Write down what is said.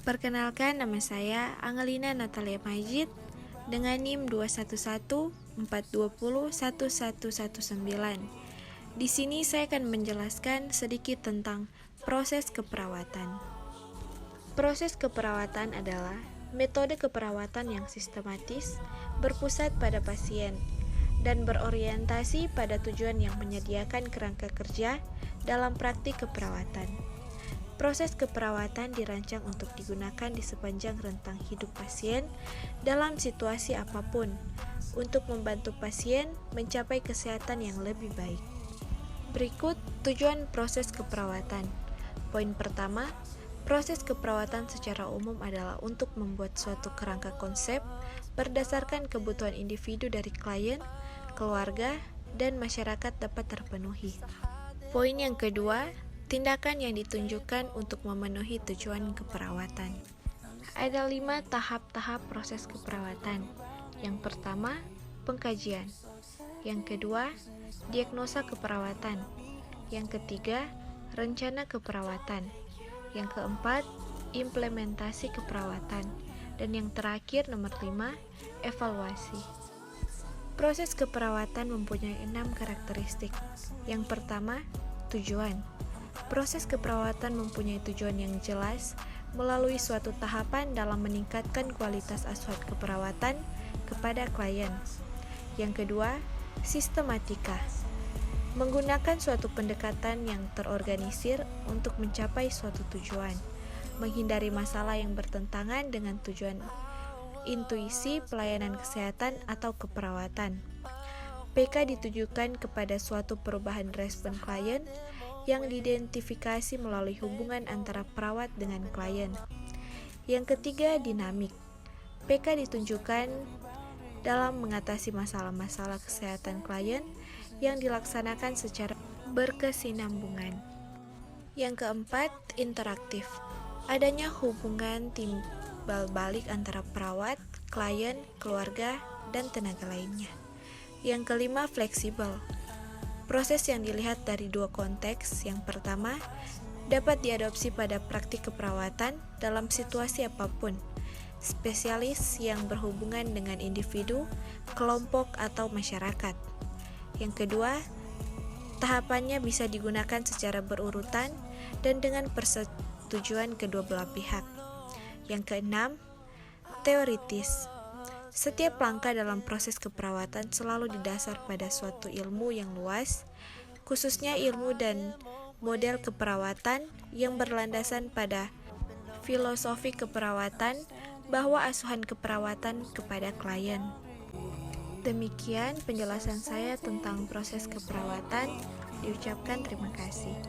Perkenalkan, nama saya Angelina Natalia Majid dengan NIM 21142011119. Di sini saya akan menjelaskan sedikit tentang proses keperawatan. Proses keperawatan adalah metode keperawatan yang sistematis, berpusat pada pasien, dan berorientasi pada tujuan yang menyediakan kerangka kerja dalam praktik keperawatan. Proses keperawatan dirancang untuk digunakan di sepanjang rentang hidup pasien dalam situasi apapun untuk membantu pasien mencapai kesehatan yang lebih baik. Berikut tujuan proses keperawatan. Poin pertama, proses keperawatan secara umum adalah untuk membuat suatu kerangka konsep berdasarkan kebutuhan individu dari klien, keluarga, dan masyarakat dapat terpenuhi. Poin yang kedua, tindakan yang ditunjukkan untuk memenuhi tujuan keperawatan. Ada 5 tahap-tahap proses keperawatan. Yang pertama, pengkajian. Yang kedua, diagnosa keperawatan. Yang ketiga, rencana keperawatan. Yang keempat, implementasi keperawatan. Dan yang terakhir, nomor 5, evaluasi. Proses keperawatan mempunyai 6 karakteristik. Yang pertama, tujuan. Proses keperawatan mempunyai tujuan yang jelas melalui suatu tahapan dalam meningkatkan kualitas asuhan keperawatan kepada klien. Yang kedua, sistematika. Menggunakan suatu pendekatan yang terorganisir untuk mencapai suatu tujuan, menghindari masalah yang bertentangan dengan tujuan intuisi pelayanan kesehatan atau keperawatan. PK ditujukan kepada suatu perubahan respon klien yang diidentifikasi melalui hubungan antara perawat dengan klien. Yang ketiga, dinamik. PK ditunjukkan dalam mengatasi masalah-masalah kesehatan klien yang dilaksanakan secara berkesinambungan. Yang keempat, interaktif. Adanya hubungan timbal balik antara perawat, klien, keluarga, dan tenaga lainnya. Yang kelima, fleksibel. Proses yang dilihat dari 2 konteks. Yang pertama, dapat diadopsi pada praktik keperawatan dalam situasi apapun, spesialis yang berhubungan dengan individu, kelompok, atau masyarakat. Yang kedua, tahapannya bisa digunakan secara berurutan dan dengan persetujuan kedua belah pihak. Yang keenam, teoritis. Setiap langkah dalam proses keperawatan selalu didasar pada suatu ilmu yang luas, khususnya ilmu dan model keperawatan yang berlandasan pada filosofi keperawatan bahwa asuhan keperawatan kepada klien. Demikian penjelasan saya tentang proses keperawatan. Diucapkan terima kasih.